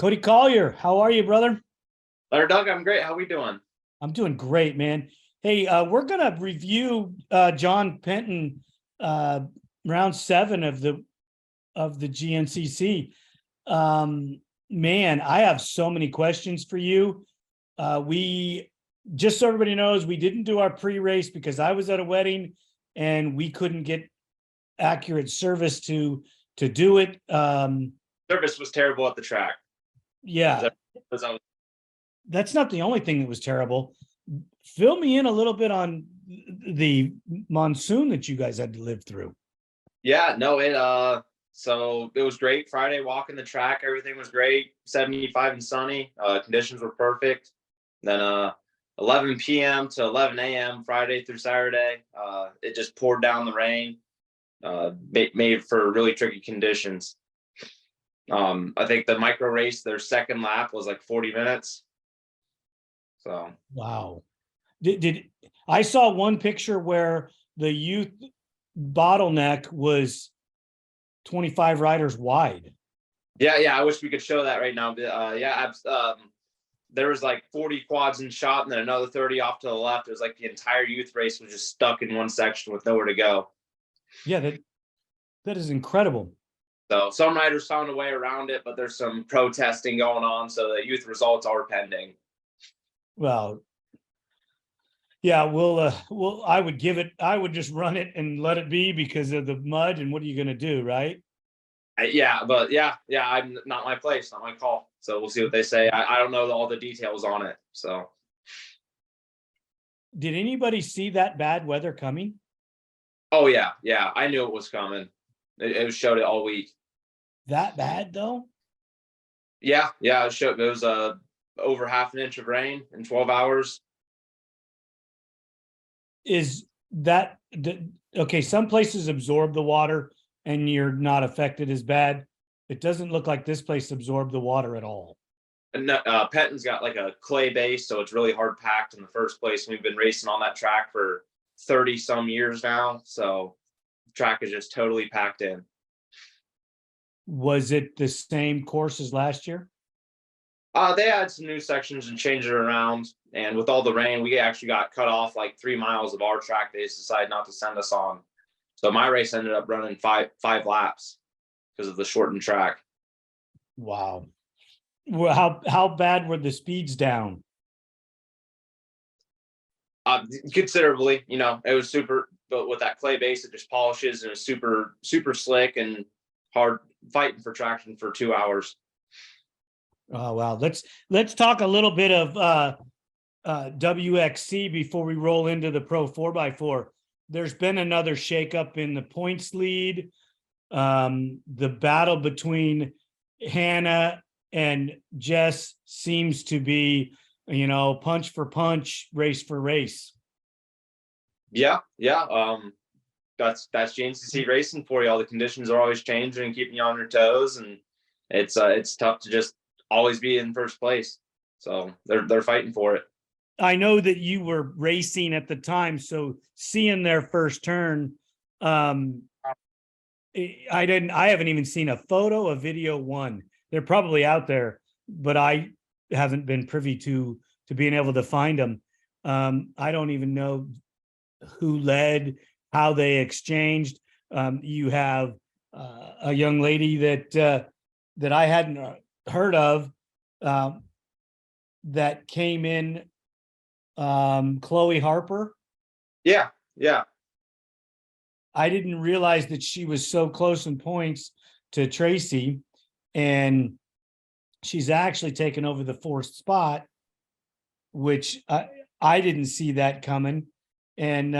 Cody Collier, how are you, brother? Larry Doug, I'm great. How we doing? I'm doing great, man. Hey, we're gonna review John Penton, uh, round 7 of the GNCC. Man, I have so many questions for you. We just so everybody knows, we didn't do our pre-race because I was at a wedding and we couldn't get accurate service to do it. Service was terrible at the track. Yeah, Was on- that's not the only thing that was terrible. Fill me in a little bit on the monsoon that you guys had to live through. Yeah, no, so it was great. Friday walking the track, everything was great. 75 and sunny. Conditions were perfect. Then 11 p.m. to 11 a.m. Friday through Saturday, it just poured down the rain. Made for really tricky conditions. I think the micro race, their second lap was like 40 minutes. So Wow. Did I saw one picture where the youth bottleneck was 25 riders wide. yeah, I wish we could show that right now. There was like 40 quads in shot and then another 30 off to the left. It was like the entire youth race was just stuck in one section with nowhere to go. Yeah, that is incredible. So some riders found a way around it, but there's some protesting going on. So the youth results are pending. Well, yeah, I would just run it and let it be because of the mud. And what are you going to do, right? Yeah, I'm not my place, not my call. So we'll see what they say. I don't know all the details on it. So Did anybody see that bad weather coming? oh yeah, I knew it was coming. It showed it all week. That bad though? Yeah, it showed. It was over half an inch of rain in 12 hours. Is that okay? Some places absorb the water and you're not affected as bad. It doesn't look like this place absorbed the water at all. And Penton's got like a clay base, so it's really hard packed in the first place. We've been racing on that track for 30 some years now, so the track is just totally packed in. Was it the same course as last year? They had some new sections and changed it around, and with all the rain, we actually got cut off like 3 miles of our track. They just decided not to send us on, so my race ended up running five laps because of the shortened track. Wow. Well, how bad were the speeds down? Considerably, it was super, but with that clay base, it just polishes and it's super slick and hard fighting for traction for 2 hours. Oh wow. Let's talk a little bit of WXC before we roll into the Pro 4x4. There's been another shakeup in the points lead. The battle between Hannah and Jess seems to be, punch for punch, race for race. Yeah. That's Gncc racing for you. All the conditions are always changing and keeping you on your toes, and it's tough to just always be in first place. So they're fighting for it. I know that you were racing at the time, so seeing their first turn, I haven't even seen a photo, a video, one. They're probably out there, but I haven't been privy to being able to find them. I don't even know who led, how they exchanged. You have a young lady that I hadn't heard of that came in, Chloe Harper. Yeah. I didn't realize that she was so close in points to Tracy, and she's actually taken over the 4th spot, which I didn't see that coming. And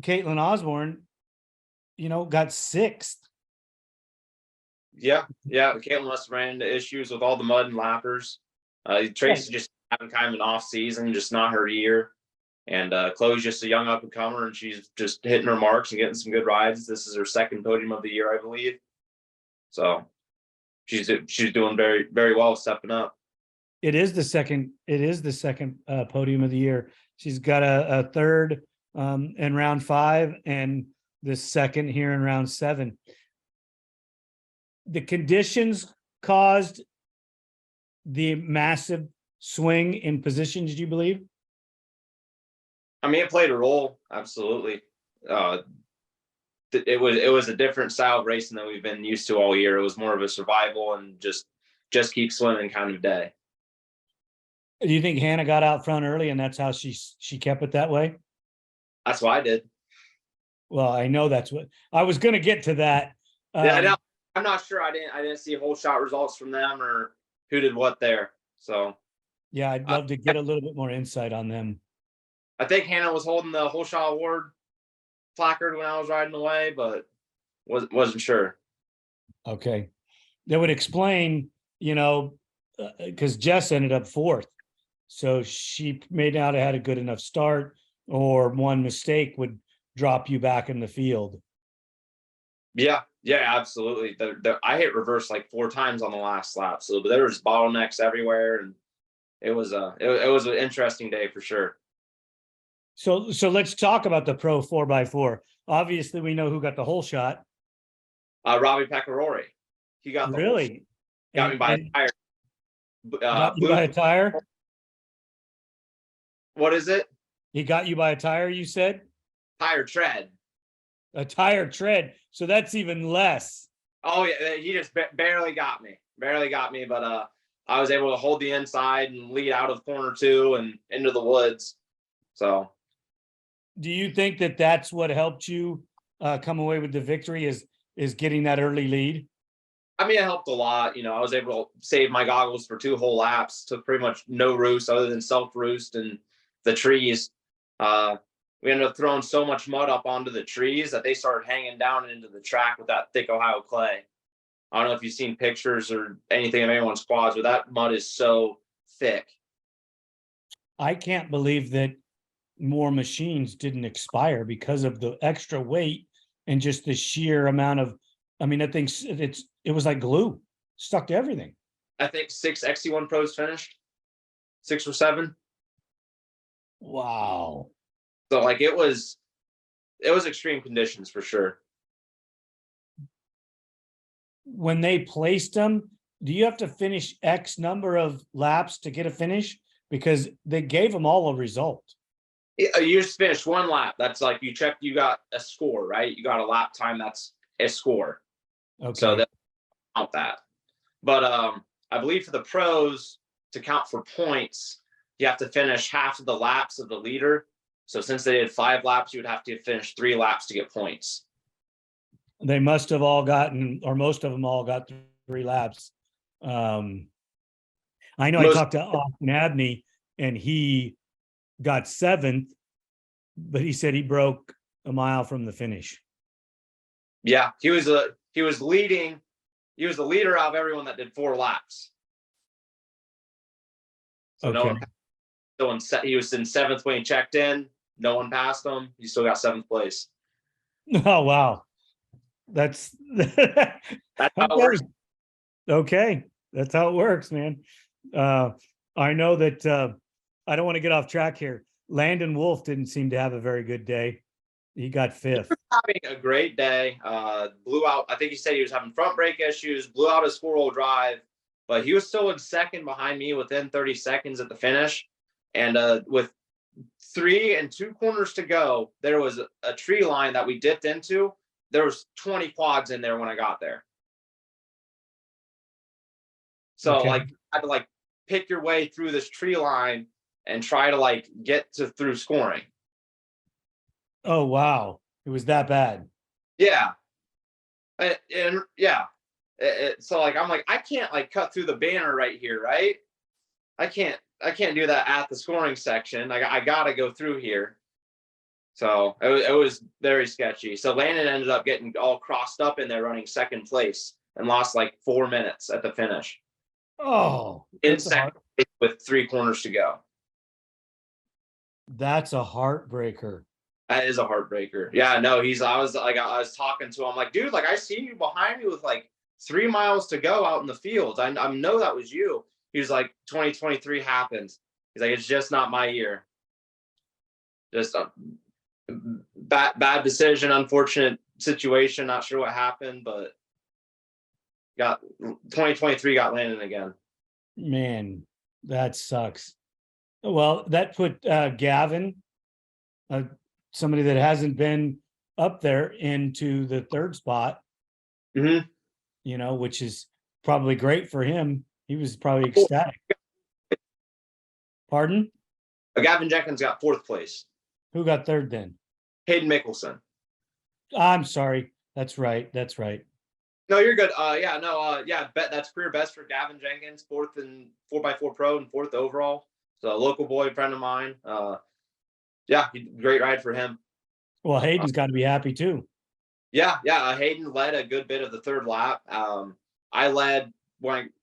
Caitlin Osborne, got 6th. Yeah. Caitlin must have ran into issues with all the mud and lappers. Tracy just having kind of an off season, just not her year. And Chloe's just a young up and comer, and she's just hitting her marks and getting some good rides. This is her second podium of the year, I believe. So she's doing very, very well, stepping up. It is the second podium of the year. She's got a third in round 5 and the second here in round 7. The conditions caused the massive swing in position, did you believe? I mean, it played a role, absolutely. It was a different style of racing than we've been used to all year. It was more of a survival and just keep swimming kind of day. Do you think Hannah got out front early and that's how she kept it that way? That's what I did. Well, I know that's what I was going to get to that. Yeah, I'm not sure. I didn't see whole shot results from them or who did what there. So yeah, I'd love to get a little bit more insight on them. I think Hannah was holding the whole shot award placard when I was riding away, but wasn't sure. Okay. That would explain, because Jess ended up fourth. So she may not have had a good enough start, or one mistake would drop you back in the field. Yeah, absolutely. I hit reverse like 4 times on the last lap. So there was bottlenecks everywhere, and it was an interesting day for sure. So let's talk about the Pro 4x4. Obviously, we know who got the whole shot. Robbie Pecorari. He got the really got me by a tire. Got you by a tire? What is it? He got you by a tire, you said? Tire tread. A tire tread. So that's even less. Oh yeah, he just barely got me. But I was able to hold the inside and lead out of corner 2 and into the woods. So do you think that that's what helped you come away with the victory, is getting that early lead? I mean, it helped a lot. I was able to save my goggles for 2 whole laps. Took pretty much no roost other than self roost and the trees. We ended up throwing so much mud up onto the trees that they started hanging down into the track with that thick Ohio clay. I don't know if you've seen pictures or anything of anyone's quads, but that mud is so thick. I can't believe that more machines didn't expire because of the extra weight and just the sheer amount of, I mean, I think it was like glue, stuck to everything. I think 6 XC1 Pros finished, 6 or 7. Wow. So like it was extreme conditions for sure. When they placed them, do you have to finish X number of laps to get a finish? Because they gave them all a result. You just finished 1 lap. That's like you checked, you got a score, right? You got a lap time. That's a score. Okay. So that count that. But I believe for the pros to count for points, you have to finish half of the laps of the leader. So since they did 5 laps, you would have to finish 3 laps to get points. They must have all gotten, or most of them all got 3 laps. I know I talked to Austin Abney and he got 7th, but he said he broke a mile from the finish. Yeah, he was leading. He was the leader out of everyone that did 4 laps. So okay. He was in 7th when he checked in. No one passed him. He still got 7th place. Oh wow, that's how it works. Okay, that's how it works, man. I know that I don't want to get off track here. Landon Wolfe didn't seem to have a very good day. He got 5th. Having a great day. Blew out. I think he said he was having front brake issues. Blew out his 4-wheel drive, but he was still in 2nd behind me within 30 seconds at the finish. And with 3 and 2 corners to go, there was a tree line that we dipped into. There was 20 quads in there when I got there. So okay. like, I had to like pick your way through this tree line and try to like get through scoring. Oh wow, it was that bad. Yeah, and yeah. So like I'm like I can't like cut through the banner right here, right? I can't do that at the scoring section. I gotta go through here. So it was very sketchy. So Landon ended up getting all crossed up in there running 2nd place and lost like 4 minutes at the finish. Oh, in 2nd place with 3 corners to go. That's a heartbreaker. That is a heartbreaker. Yeah, no, I was talking to him like, dude, like I see you behind me with like 3 miles to go out in the fields. I know that was you. He was like, 2023 happens. He's like, it's just not my year. Just a bad decision, unfortunate situation. Not sure what happened, but 2023 got Landon again. Man, that sucks. Well, that put Gavin, somebody that hasn't been up there, into the third spot, Mm-hmm. which is probably great for him. He was probably ecstatic. Pardon? Gavin Jenkins got 4th place. Who got third then? Hayden Mickelson. I'm sorry. That's right. That's right. No, you're good. Bet that's career best for Gavin Jenkins, 4th in 4x4 Pro and 4th overall. So a local boy, friend of mine. Great ride for him. Well, Hayden's got to be happy too. Hayden led a good bit of the third lap. I led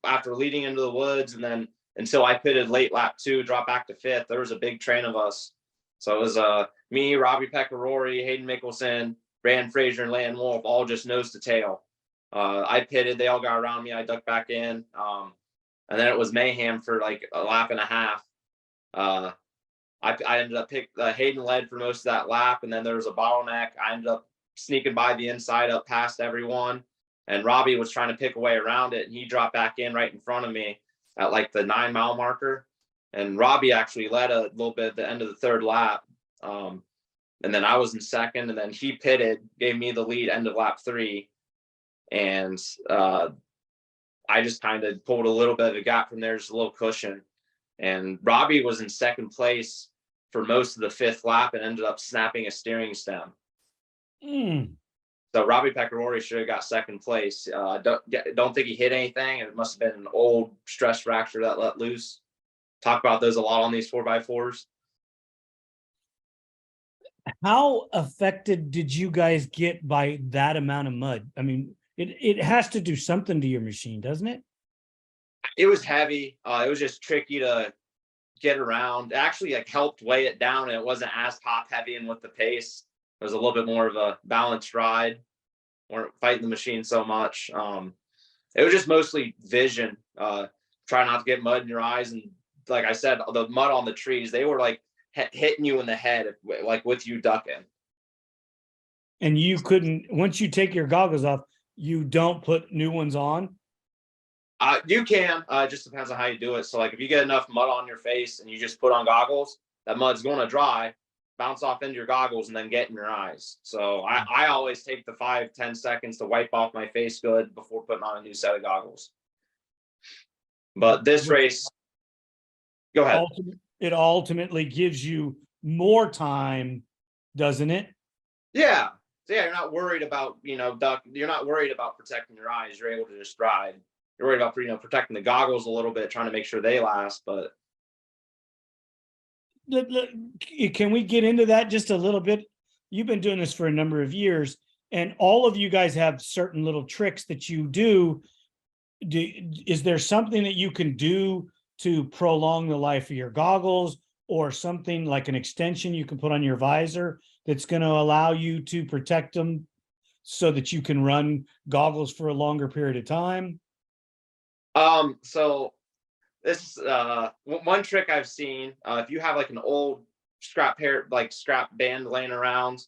after leading into the woods, and then until I pitted late lap 2, dropped back to 5th. There was a big train of us. So it was me, Robbie Pecorari, Hayden Mickelson, Brandon Frazier, and Landon Wolfe, all just nose to tail. I pitted, they all got around me, I ducked back in. And then it was mayhem for like a lap and a half. I ended up Hayden led for most of that lap, and then there was a bottleneck. I ended up sneaking by the inside up past everyone, and Robbie was trying to pick a way around it, and he dropped back in right in front of me at like the 9-mile marker. And Robbie actually led a little bit at the end of the 3rd lap. And then I was in 2nd, and then he pitted, gave me the lead end of lap 3. And I just kind of pulled a little bit of a gap from there, just a little cushion. And Robbie was in 2nd place for most of the 5th lap and ended up snapping a steering stem. So Robbie Pecorari should have got 2nd place. Don't think he hit anything. It must have been an old stress fracture that let loose. Talk about those a lot on these 4x4s. How affected did you guys get by that amount of mud? I mean, it has to do something to your machine, doesn't it? It was heavy. It was just tricky to get around. It actually helped weigh it down, and it wasn't as top heavy and with the pace. It was a little bit more of a balanced ride. Weren't fighting the machine so much. It was just mostly vision. Try not to get mud in your eyes. And like I said, the mud on the trees, they were like hitting you in the head, like with you ducking. And you couldn't, once you take your goggles off, you don't put new ones on? You can. It just depends on how you do it. So like if you get enough mud on your face and you just put on goggles, that mud's going to dry, bounce off into your goggles, and then get in your eyes. So I always take the 5-10 seconds to wipe off my face good before putting on a new set of goggles. But this race, go ahead. It ultimately gives you more time, doesn't it? Yeah. So yeah, you're not worried about, you're not worried about protecting your eyes. You're able to just ride. You're worried about, protecting the goggles a little bit, trying to make sure they last, but. Can we get into that just a little bit? You've been doing this for a number of years, and all of you guys have certain little tricks that you do. Is there something that you can do to prolong the life of your goggles, or something like an extension you can put on your visor that's going to allow you to protect them so that you can run goggles for a longer period of time? So this one trick I've seen, if you have like an old scrap band laying around,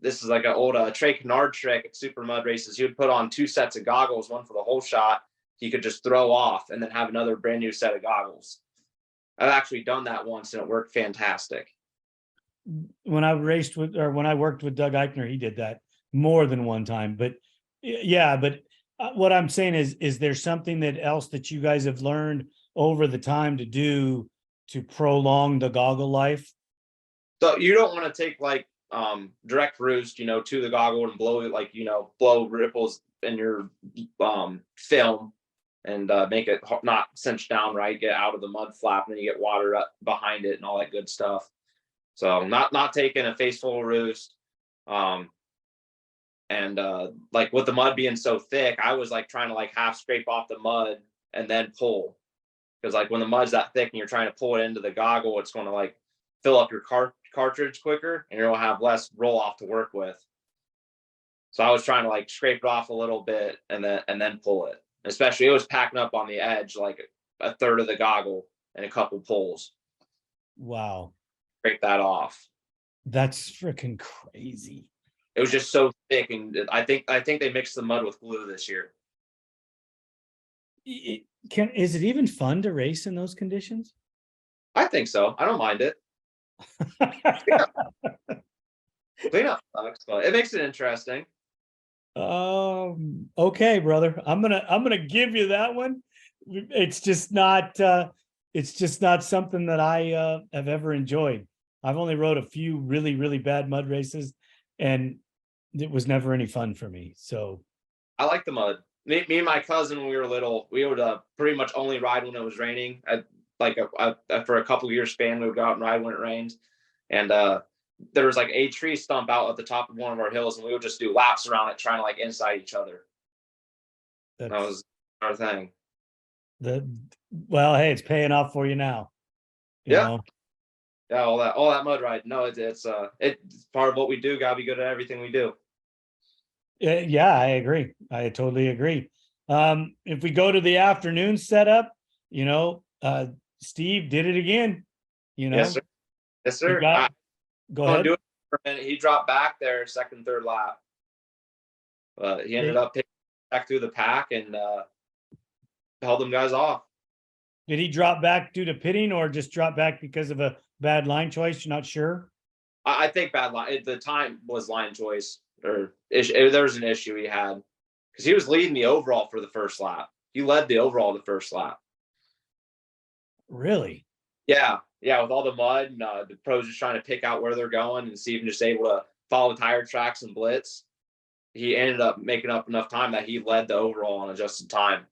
this is like an old Trey Kennard trick at Super Mud races. He would put on 2 sets of goggles, one for the whole shot. He could just throw off and then have another brand new set of goggles. I've actually done that once and it worked fantastic. When I worked with Doug Eichner, he did that more than one time. But yeah, what I'm saying is there something else that you guys have learned over the time to do to prolong the goggle life? So you don't want to take like direct roost, to the goggle and blow it, blow ripples in your film and make it not cinch down right, get out of the mud flap, and then you get water up behind it and all that good stuff. So not taking a face full of roost. And like with the mud being so thick, I was like trying to like half scrape off the mud and then pull, because like when the mud's that thick and you're trying to pull it into the goggle, it's going to like fill up your cartridge quicker, and you'll have less roll off to work with. So I was trying to like scrape it off a little bit and then pull it. Especially it was packing up on the edge like a third of the goggle and a couple pulls. Wow. Scrape that off. That's freaking crazy. It was just so thick, and I think they mixed the mud with glue this year. is it even fun to race in those conditions? I think so. I don't mind it. Cleanup sucks, but it makes it interesting. Okay, brother. I'm gonna give you that one. It's just not something that I have ever enjoyed. I've only rode a few really, really bad mud races, and it was never any fun for me. So I like the mud. Me and my cousin, when we were little, we would pretty much only ride when it was raining. For a couple years span, we would go out and ride when it rained. And there was like a tree stump out at the top of one of our hills, and we would just do laps around it, trying to like inside each other. That was our thing. Well, hey, it's paying off for you now. You know? Yeah, all that mud ride. No, it's part of what we do. Gotta be good at everything we do. Yeah, I agree. I totally agree. If we go to the afternoon setup, Steve did it again. Yes, sir. Yes, sir. Go ahead. Do it for a minute. He dropped back there, second, third lap. But he ended up picking back through the pack and held them guys off. Did he drop back due to pitting or just drop back because of a bad line choice? You're not sure? I think bad line. The time was line choice, or there was an issue he had because he was leading the overall for the first lap. He led the overall the first lap. Really? Yeah. With all the mud, and the pros just trying to pick out where they're going, and Steven just able to follow tire tracks and blitz. He ended up making up enough time that he led the overall on adjusted time.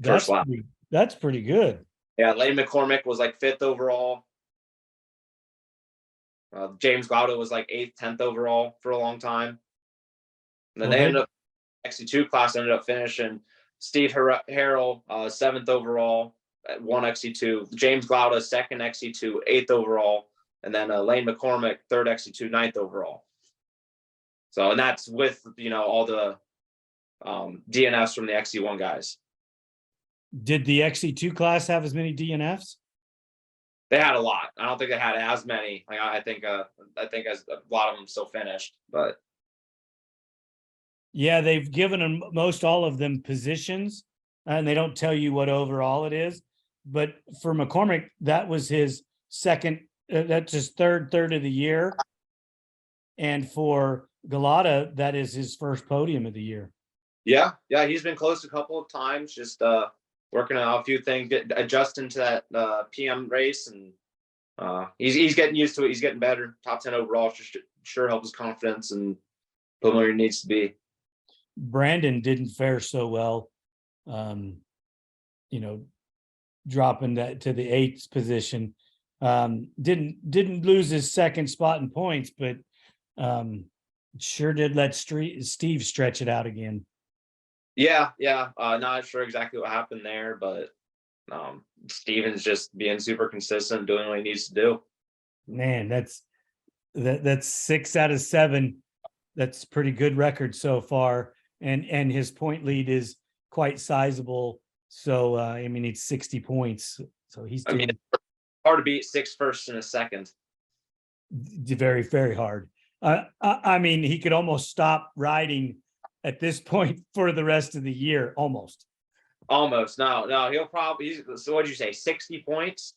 First lap. That's pretty good. Yeah, Lane McCormick was like 5th overall. James Glaude was like 8th, 10th overall for a long time. And then they ended up, XC2 class ended up finishing Steve Harrell, 7th overall at 1 XC2. James Glaude, 2nd XC2, 8th overall. And then Lane McCormick, 3rd XC2, 9th overall. So, and that's with, all the DNFs from the XC1 guys. Did the XC2 class have as many DNFs? They had a lot. I don't think they had as many. Like I think as a lot of them still finished, but yeah, they've given them most all of them positions, and they don't tell you what overall it is. But for McCormick, that was his second. That's his third of the year, and for Galata, that is his first podium of the year. Yeah, he's been close a couple of times. Just working on a few things, adjusting to that PM race, and he's getting used to it. He's getting better. Top 10 overall sure helps his confidence and put him where he needs to be. Brandon didn't fare so well, dropping that to the 8th position. Didn't lose his second spot in points, but sure did let Steve stretch it out again. Yeah. Not sure exactly what happened there, but Steven's just being super consistent, doing what he needs to do. Man, that's 6 out of 7. That's pretty good record so far, and his point lead is quite sizable. So it's 60 points. So he's doing. It's hard to beat 6 firsts in a second. Very, very hard. He could almost stop riding at this point for the rest of the year, almost. No, he'll probably. So what'd you say? 60 points.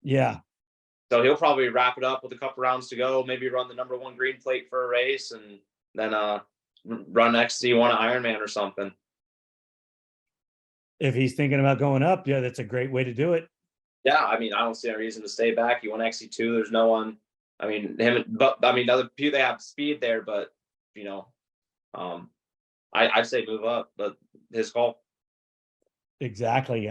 Yeah. So he'll probably wrap it up with a couple rounds to go. Maybe run the number 1 green plate for a race, and then run XC1 Ironman or something. If he's thinking about going up, yeah, that's a great way to do it. Yeah, I don't see a reason to stay back. He won XC2. There's no one. Other people, they have speed there, but I'd say move up, but his call. Exactly.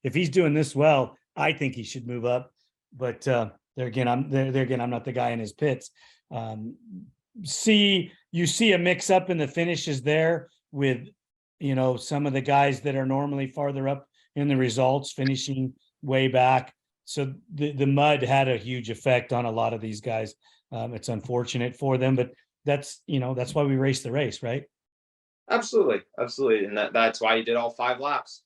If he's doing this well, I think he should move up. But there again, I'm not the guy in his pits. You see a mix up in the finishes there with some of the guys that are normally farther up in the results finishing way back. So the mud had a huge effect on a lot of these guys. It's unfortunate for them, but that's why we race the race, right? Absolutely. And that's why you did all 5 laps.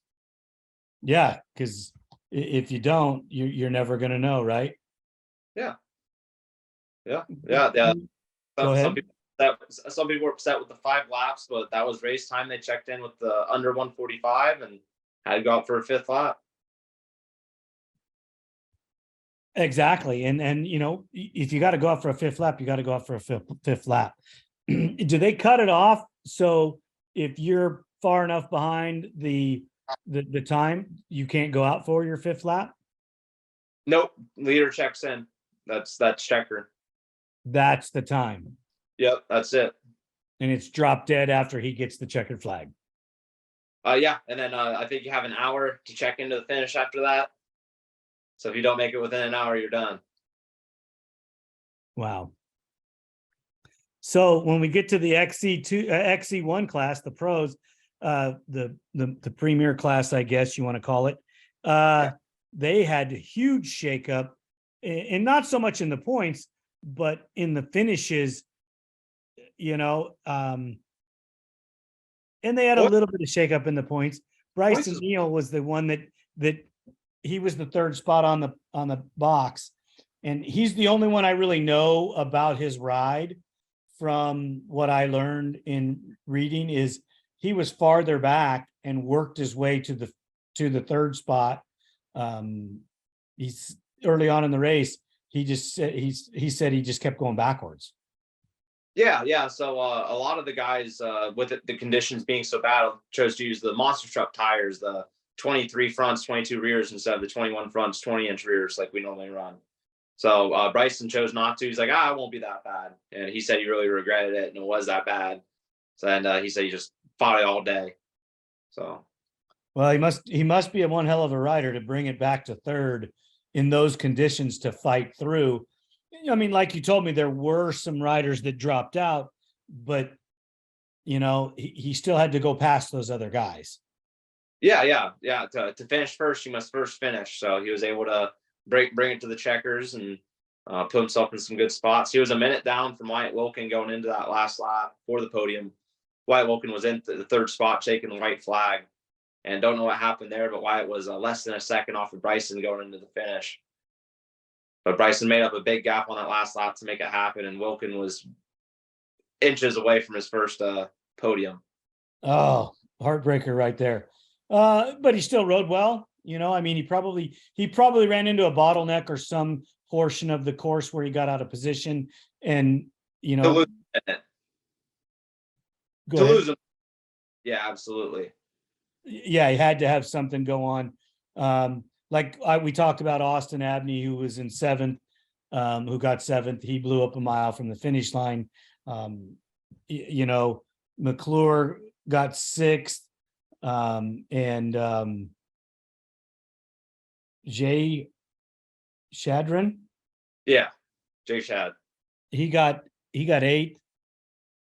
Yeah, because if you don't, you're never going to know, right? Yeah. Go ahead. Some people were upset with the 5 laps, but that was race time. They checked in with the under 145, and had to go out for a fifth lap. Exactly. And you know, if you got to go out for a fifth lap, you got to go out for a fifth lap. Do they cut it off? So if you're far enough behind the time, you can't go out for your fifth lap? Nope. Leader checks in. That's checker. That's the time. Yep, that's it. And it's drop dead after he gets the checkered flag. Yeah, and then I think you have an hour to check into the finish after that. So if you don't make it within an hour, you're done. Wow. So when we get to the XC1 class, the pros, the premier class, I guess you want to call it, they had a huge shakeup, and not so much in the points, but in the finishes, you know, and they had a little bit of shakeup in the points. Bryson Neal was the one that he was the third spot on the box, and he's the only one I really know about his ride. From what I learned in reading, is he was farther back and worked his way to the third spot. He's early on in the race. He said he just kept going backwards. Yeah. So a lot of the guys, with the conditions being so bad, chose to use the monster truck tires, the 23 fronts, 22 rears instead of the 21 fronts, 20-inch rears like we normally run. So Bryson chose not to. He's like, it won't be that bad. And he said he really regretted it, and it was that bad. So, and he said he just fought it all day. So, well, he must be a one hell of a rider to bring it back to third in those conditions to fight through. I mean, like you told me, there were some riders that dropped out, but you know, he still had to go past those other guys. Yeah. To finish first, you must first finish. So he was able to bring it to the checkers and put himself in some good spots. He was a minute down from Wyatt Wilkin going into that last lap for the podium. Wyatt Wilkin was in the third spot taking the white flag, and don't know what happened there, but Wyatt was less than a second off of Bryson going into the finish. But Bryson made up a big gap on that last lap to make it happen, and Wilkin was inches away from his first podium. Oh, heartbreaker right there. But he still rode well. You know, I mean, he probably ran into a bottleneck or some portion of the course where he got out of position, and you know, to lose him. Yeah, absolutely. Yeah, he had to have something go on. We talked about Austin Abney, who was in seventh, who got seventh. He blew up a mile from the finish line. You know, McClure got sixth, and Jay Shadron. Yeah, Jay Shad. He got eighth.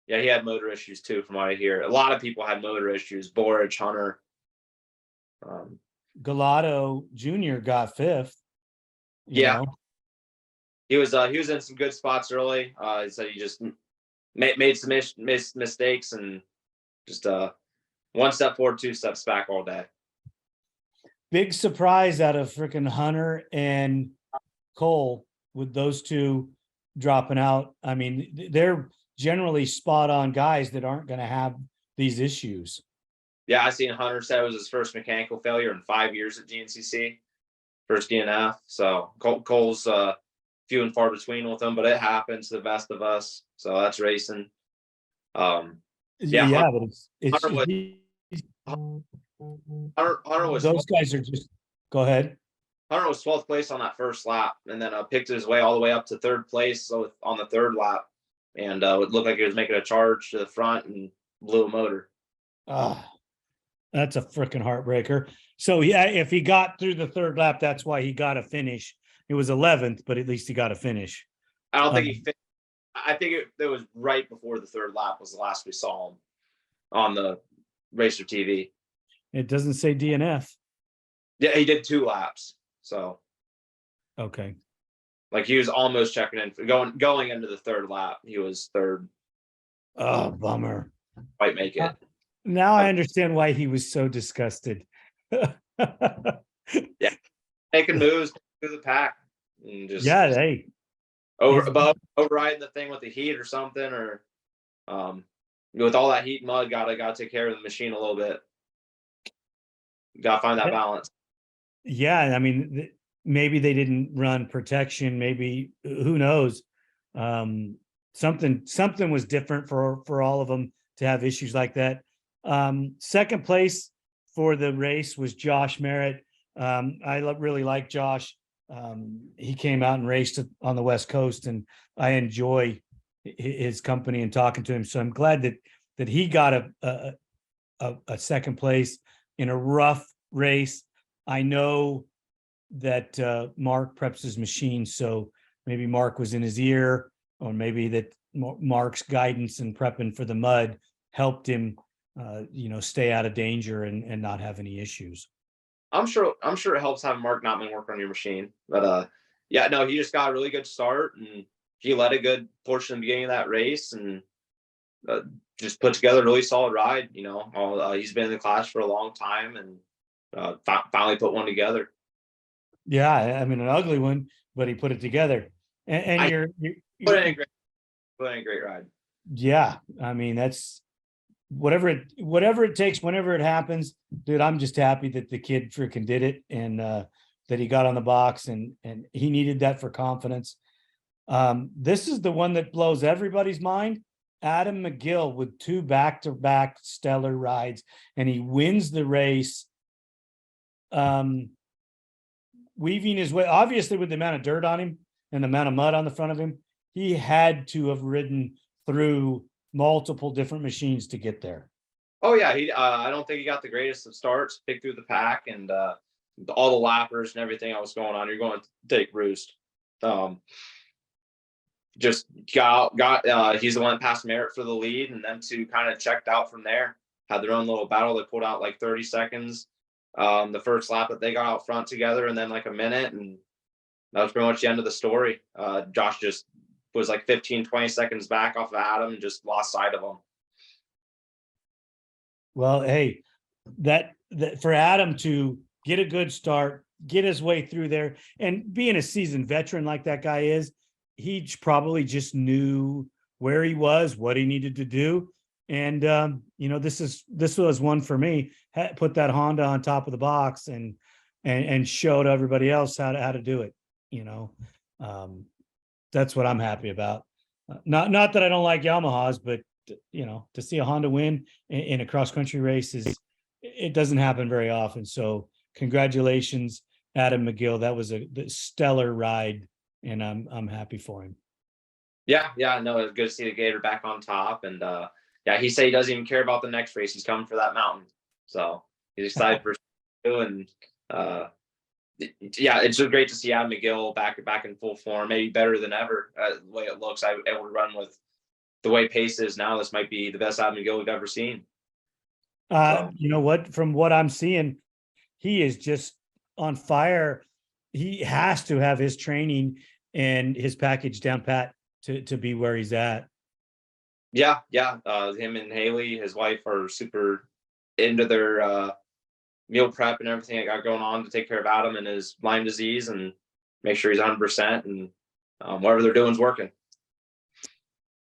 Yeah, he had motor issues too, from what I hear. A lot of people had motor issues. Borage, Hunter. Gallardo Jr. got fifth. Yeah, he was in some good spots early. So he just made some mistakes and just one step forward, two steps back all day. Big surprise out of freaking Hunter and Cole with those two dropping out. I mean, they're generally spot on guys that aren't going to have these issues. Yeah, I seen Hunter said it was his first mechanical failure in 5 years at Gncc, first DNF. So Cole's few and far between with them, but it happens to the best of us. So that's racing. But Hunter was those guys are just. Go ahead. Hunter was 12th place on that first lap, and then picked his way all the way up to third place on the third lap, and it looked like he was making a charge to the front and blew a motor. That's a freaking heartbreaker. So yeah, if he got through the third lap, that's why he got a finish. It was 11th, but at least he got a finish. I don't think he finished. I think it was right before the third lap was the last we saw him on the Racer TV. It doesn't say DNF. Yeah, he did 2 laps. So okay, like he was almost checking in, going into the third lap. He was third. Oh, bummer. Might make it. Now I understand why he was so disgusted. Yeah, making moves through the pack and just overriding the thing with the heat or something, or with all that heat and mud, gotta take care of the machine a little bit. Gotta find that balance. Yeah, I mean, maybe they didn't run protection. Maybe who knows? Something was different for all of them to have issues like that. Second place for the race was Josh Merritt. I really like Josh. He came out and raced on the West Coast, and I enjoy his company and talking to him. So I'm glad that he got a second place in a rough race. I know that Mark preps his machine, so maybe Mark was in his ear, or maybe that Mark's guidance and prepping for the mud helped him, stay out of danger and not have any issues. I'm sure it helps having Mark not been working on your machine. But yeah, no, he just got a really good start, and he led a good portion of the beginning of that race, and just put together a really solid ride. He's been in the class for a long time, and finally put one together. Yeah, I mean, an ugly one, but he put it together. And you're Put in a great ride. Yeah, I mean, that's whatever it takes, whenever it happens, dude. I'm just happy that the kid freaking did it, and that he got on the box, and he needed that for confidence. This is the one that blows everybody's mind. Adam McGill with 2 back-to-back stellar rides, and he wins the race. Weaving his way, obviously, with the amount of dirt on him and the amount of mud on the front of him, he had to have ridden through multiple different machines to get there. Oh yeah, I don't think he got the greatest of starts. Picked through the pack, and all the lappers and everything else going on. You're going to take roost. Just got he's the one that passed Merritt for the lead, and them two kind of checked out from there. Had their own little battle. They pulled out like 30 seconds. The first lap that they got out front together, and then like a minute, and that was pretty much the end of the story. Josh just was like 15-20 seconds back off of Adam and just lost sight of him. Well, hey, that for Adam to get a good start, get his way through there, and being a seasoned veteran like that guy is, he probably just knew where he was, what he needed to do. And this was one for me. Put that Honda on top of the box and showed everybody else how to do it. That's what I'm happy about. Not that I don't like Yamahas, but to see a Honda win in a cross country race it doesn't happen very often. So congratulations, Adam McGill. That was a stellar ride, and I'm happy for him. Yeah, no, it's good to see the Gator back on top, and he said he doesn't even care about the next race. He's coming for that mountain, so he's excited for two. And it's just great to see Adam McGill back in full form, maybe better than ever. The way it looks, able to run with the way pace is now. This might be the best Adam McGill we've ever seen. You know what? From what I'm seeing, he is just on fire. He has to have his training and his package down pat to be where he's at. Yeah. Him and Haley, his wife, are super into their meal prep and everything they got going on to take care of Adam and his Lyme disease and make sure he's 100%, and whatever they're doing is working.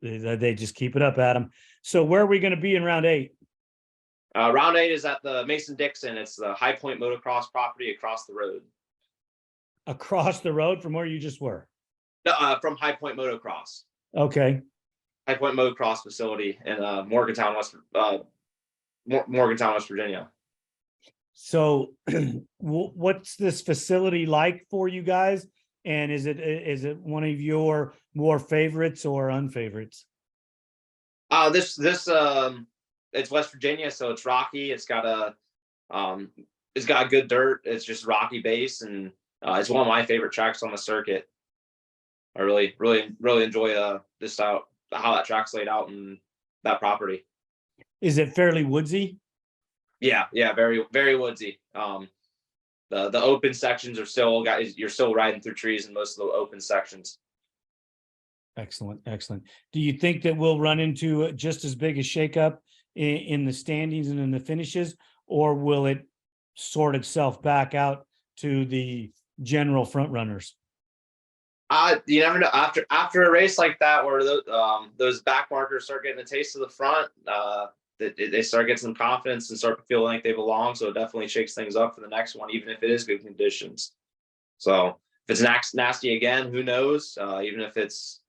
They just keep it up, Adam. So where are we going to be in round 8? Round 8 is at the Mason-Dixon. It's the High Point Motocross property across the road. Across the road from where you just were? No, from High Point Motocross. Okay. High Point Motocross facility in Morgantown, West Virginia. So what's this facility like for you guys? And is it one of your more favorites or unfavorites? It's West Virginia, so it's rocky. It's got good dirt. It's just rocky base, and it's one of my favorite tracks on the circuit. I really, really, really enjoy how that track's laid out in that property. Is it fairly woodsy? Yeah, very, very woodsy. The open sections are you're still riding through trees in most of the open sections. Excellent. Do you think that we'll run into just as big a shakeup in the standings and in the finishes, or will it sort itself back out to the general front runners? You never know. After a race like that, where those back markers start getting a taste of the front, they start getting some confidence and start feeling like they belong. So it definitely shakes things up for the next one, even if it is good conditions. So if it's nasty again, who knows? Even if it's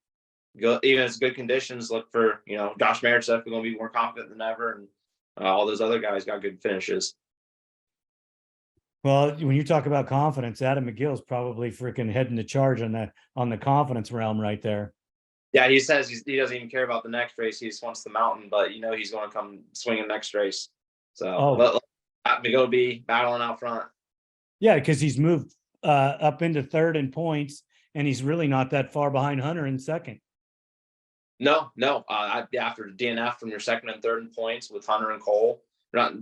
good, even if it's good conditions, look for, Josh Merritt's definitely going to be more confident than ever, and all those other guys got good finishes. Well, when you talk about confidence, Adam McGill's probably freaking heading the charge on the confidence realm right there. Yeah, he says he doesn't even care about the next race. He just wants the mountain, but he's going to come swinging next race. So let McGill be battling out front. Yeah, because he's moved up into third in points, and he's really not that far behind Hunter in second. No. After DNF from your second and third in points with Hunter and Cole, not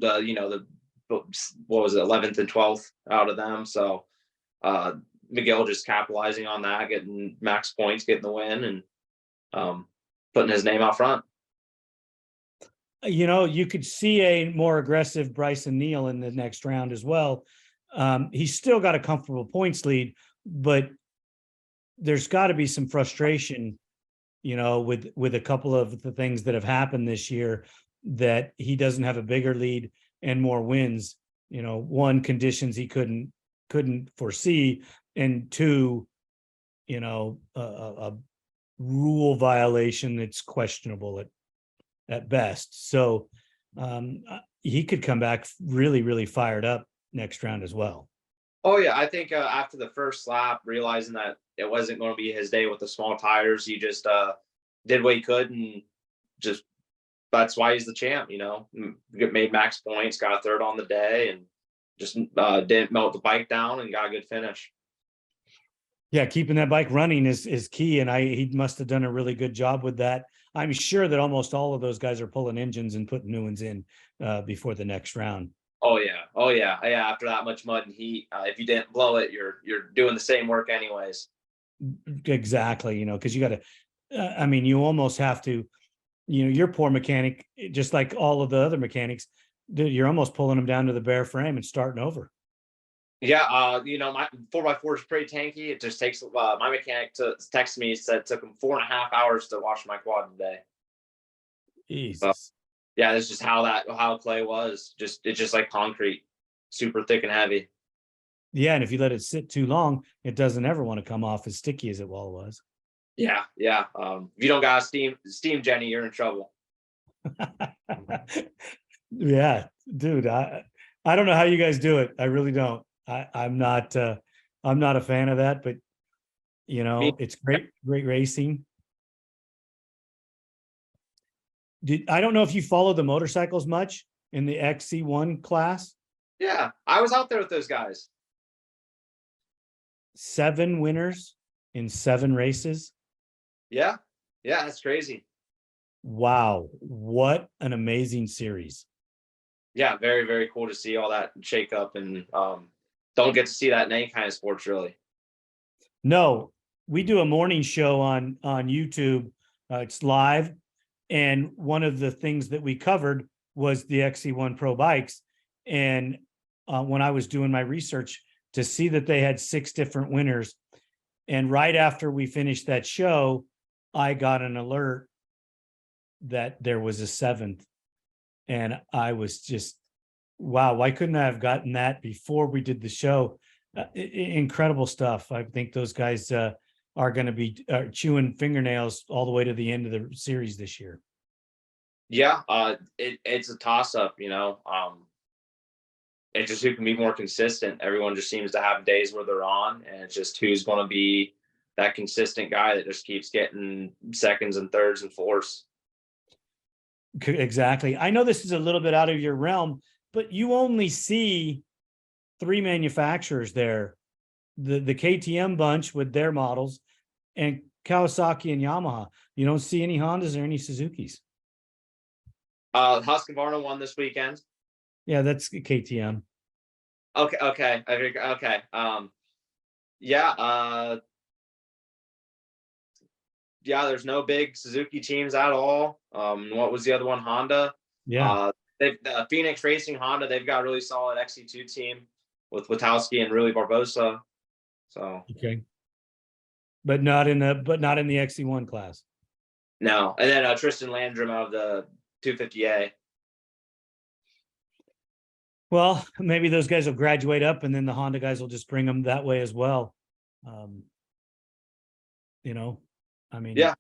what was it, 11th and 12th out of them. So McGill just capitalizing on that, getting max points, getting the win, and putting his name out front. You could see a more aggressive Bryson Neal in the next round as well. He's still got a comfortable points lead, but there's got to be some frustration, with a couple of the things that have happened this year, that he doesn't have a bigger lead and more wins. One, conditions he couldn't foresee, and two, a rule violation that's questionable at best. So he could come back really, really fired up next round as well. Oh yeah, I think after the first lap, realizing that it wasn't going to be his day with the small tires, he just did what he could, and just that's why he's the champ. Made max points, got a third on the day, and just didn't melt the bike down and got a good finish. Yeah, keeping that bike running is key, and he must have done a really good job with that. I'm sure that almost all of those guys are pulling engines and putting new ones in before the next round. Oh yeah. After that much mud and heat, if you didn't blow it, you're doing the same work anyways. Exactly, because you got to. You almost have to. Your poor mechanic, just like all of the other mechanics, you're almost pulling them down to the bare frame and starting over. Yeah, my 4x4 is pretty tanky. It just takes my mechanic text me, said it took him 4.5 hours to wash my quad today. Jesus. So, yeah, that's just how clay was. It's just like concrete, super thick and heavy. Yeah, and if you let it sit too long, it doesn't ever want to come off as sticky as it was. Yeah. If you don't got a steam Jenny, you're in trouble. Yeah, dude. I don't know how you guys do it. I really don't. I'm not a fan of that, but it's great racing. I don't know if you follow the motorcycles much in the XC1 class. Yeah, I was out there with those guys. 7 winners in 7 races. Yeah, that's crazy. Wow, what an amazing series. Yeah, very, very cool to see all that shake up, and don't get to see that in any kind of sports, really. No, we do a morning show on YouTube. It's live. And one of the things that we covered was the XC1 Pro bikes. And when I was doing my research to see that they had 6 different winners, and right after we finished that show, I got an alert that there was a 7th. And I was just, wow, why couldn't I have gotten that before we did the show? Incredible stuff. I think those guys are going to be chewing fingernails all the way to the end of the series this year. Yeah, it's a toss-up, it's just who can be more consistent. Everyone just seems to have days where they're on, and it's just who's going to be that consistent guy that just keeps getting seconds and thirds and fourths. Exactly. I know this is a little bit out of your realm, but you only see 3 manufacturers there. The KTM bunch with their models, and Kawasaki and Yamaha. You don't see any Hondas or any Suzukis. Husqvarna won this weekend. Yeah, that's KTM. Okay. There's no big Suzuki teams at all. What was the other one? Honda. Yeah. The Phoenix Racing Honda, they've got a really solid XC2 team with Witowski and Rui Barbosa. So okay. But not in the XC1 class. No. And then Tristan Landrum out of the 250A. Well, maybe those guys will graduate up and then the Honda guys will just bring them that way as well. You know, I mean, Yeah.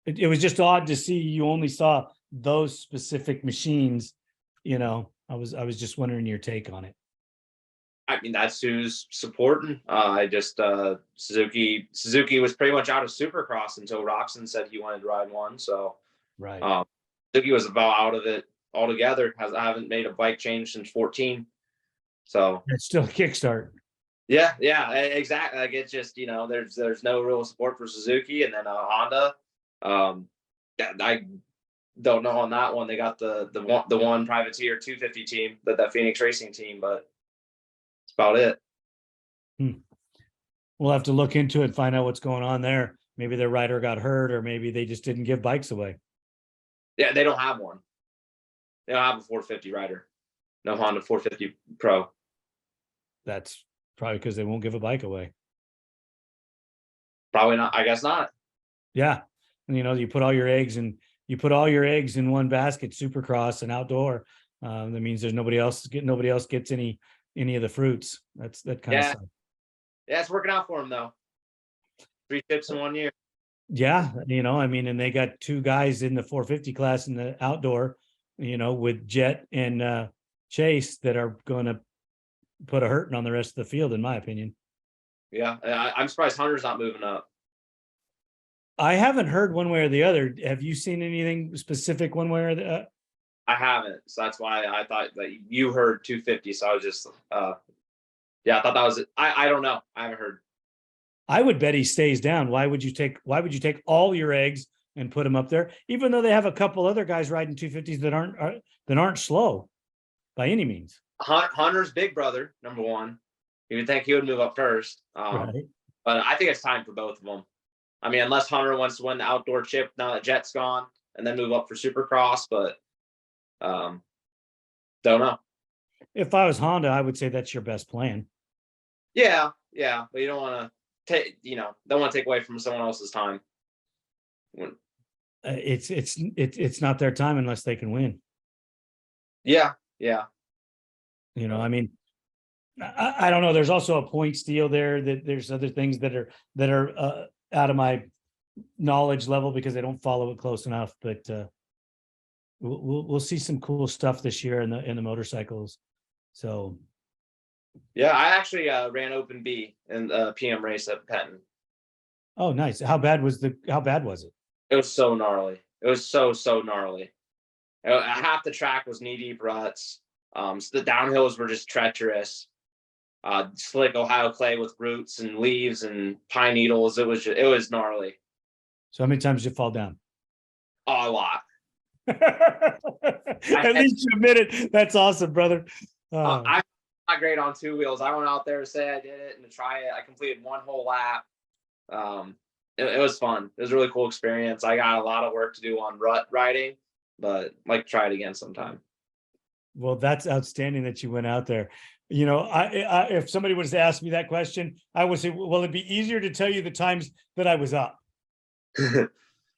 it was just odd to see you only saw those specific machines. You know, I was just wondering your take on it. I mean, that's who's supporting. I just Suzuki was pretty much out of Supercross until Roxon said he wanted to ride one. So Right. Suzuki was about out of it altogether. I haven't made a bike change since 14. So It's still a kickstart. yeah, exactly. Like it's just, there's no real support for Suzuki, and then Honda. Yeah, I don't know on that one. They got the one privateer 250 team, that Phoenix Racing team, but that's about it. We'll have to look into it, find out what's going on there. Maybe their rider got hurt, or maybe they just didn't give bikes away. Yeah, they don't have one. They don't have a 450 rider. No Honda 450 Pro. That's probably because they won't give a bike away. Probably not. I guess not. Yeah. And you put all your eggs in one basket, Supercross and outdoor. That means there's nobody else gets any of the fruits. That kind of stuff. Yeah, it's working out for them though. 3 trips in 1 year. Yeah, I mean, and they got two guys in the 450 class in the outdoor, with Jet and Chase that are going to put a hurting on the rest of the field, in my opinion. Yeah, I'm surprised Hunter's not moving up. I haven't heard one way or the other. Have you seen anything specific one way or the other? I haven't, so that's why I thought that you heard 250. So I was just, I thought that was it. I don't know. I haven't heard. I would bet he stays down. Why would you take all your eggs and put him up there, even though they have a couple other guys riding 250s that aren't slow by any means? Hunter's big brother, number one. You would think he would move up first, Right. but I think it's time for both of them. I mean, unless Hunter wants to win the outdoor chip now that Jet's gone, and then move up for Supercross, but don't know. If I was Honda, I would say that's your best plan. Yeah, but you don't want to don't want to take away from someone else's time. It's not their time unless they can win. Yeah. I mean, I don't know. There's also a points deal there. That there's other things that are out of my knowledge level because I don't follow it close enough. But we'll see some cool stuff this year in the motorcycles. So yeah, I actually ran Open B in the PM race at Penton. Oh, nice. How bad was it? It was so gnarly. It was so gnarly. Half the track was knee-deep ruts. So the downhills were just treacherous. Slick Ohio clay with roots and leaves and pine needles. It was gnarly. So how many times did you fall down? Oh, a lot. At least you admit it. That's awesome, brother. I'm not great on two wheels. I went out there to say I did it and to try it. I completed one whole lap. It was fun. It was a really cool experience. I got a lot of work to do on rut riding, but I'd like to try it again sometime. Well, that's outstanding that you went out there. I if somebody was to ask me that question, I would say, well, it'd be easier to tell you the times that I was up.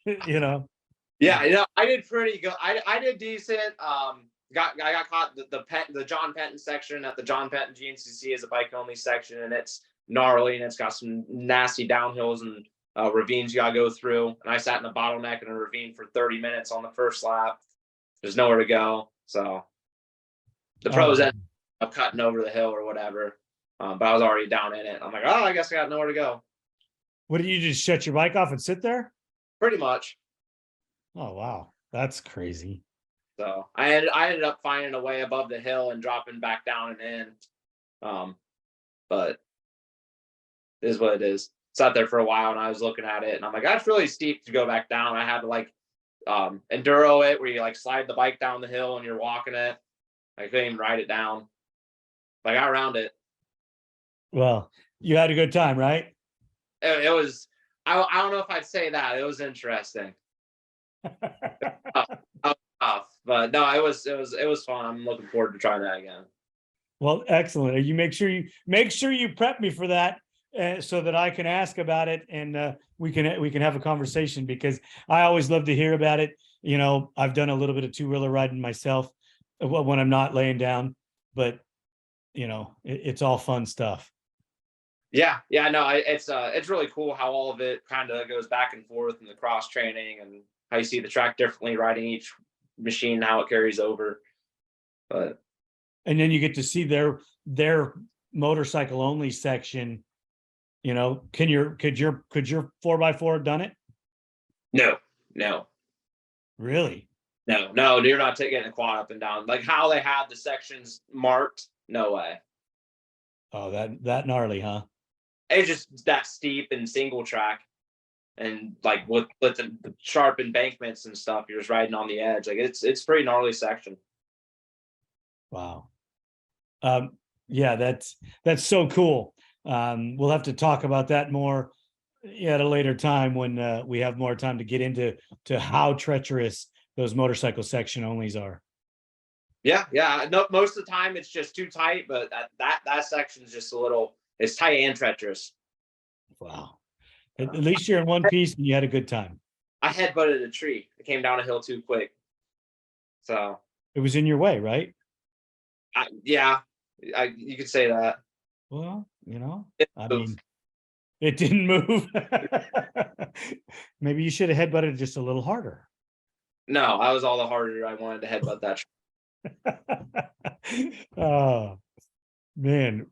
Yeah, I did pretty good. I did decent. I got caught the John Penton section at the John Penton Gncc is a bike only section, and it's gnarly and it's got some nasty downhills and ravines you gotta go through. And I sat in a bottleneck in a ravine for 30 minutes on the first lap. There's nowhere to go, so the pros ended up cutting over the hill or whatever. But I was already down in it. I'm like, oh, I guess I got nowhere to go. What did you just shut your bike off and sit there? Pretty much. Oh wow, that's crazy. So I ended up finding a way above the hill and dropping back down and in. But it is what it is. Sat there for a while and I was looking at it and I'm like, that's really steep to go back down. I had to enduro it where you slide the bike down the hill and you're walking it. I couldn't even ride it down. I got around it. Well, you had a good time, right? It was. I don't know if I'd say that. It was interesting. Tough, but no, it was fun. I'm looking forward to trying that again. Well, excellent. You make sure you prep me for that so that I can ask about it and we can have a conversation because I always love to hear about it. I've done a little bit of two-wheeler riding myself when I'm not laying down. but it's all fun stuff. Yeah, no, it's really cool how all of it kind of goes back and forth in the cross training and how you see the track differently riding each machine, how it carries over. But and then you get to see their motorcycle only section. Could your 4x4 have done it? No, Really? no, you're not getting a quad up and down like how they had the sections marked. No way. Oh, that gnarly, huh? It's just that steep and single track, and like with the sharp embankments and stuff, you're just riding on the edge. Like it's pretty gnarly section. Wow. Yeah, that's so cool. We'll have to talk about that more at a later time when we have more time to get into how treacherous those motorcycle section onlys are. Yeah. No, most of the time it's just too tight, but that section is just a little. It's tight and treacherous. Wow. At least you're in one piece and you had a good time. I headbutted a tree. It came down a hill too quick. So it was in your way, right? You could say that. Well, I mean, it didn't move. Maybe you should have headbutted just a little harder. No, I was all the harder. I wanted to headbutt that tree. Oh, man.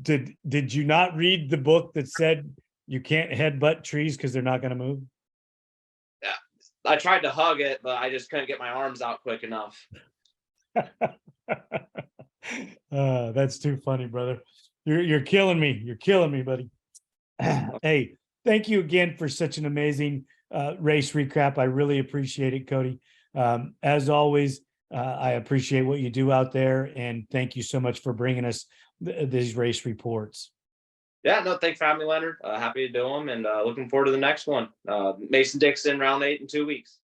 Did you not read the book that said you can't headbutt trees because they're not going to move? Yeah, I tried to hug it, but I just couldn't get my arms out quick enough. That's too funny, brother. You're killing me. You're killing me, buddy. Hey, thank you again for such an amazing race recap. I really appreciate it, Cody. As always, I appreciate what you do out there, and thank you so much for bringing us these race reports. Yeah, no, thanks for having me, Leonard. Happy to do them, and looking forward to the next one. Mason-Dixon, round 8 in 2 weeks.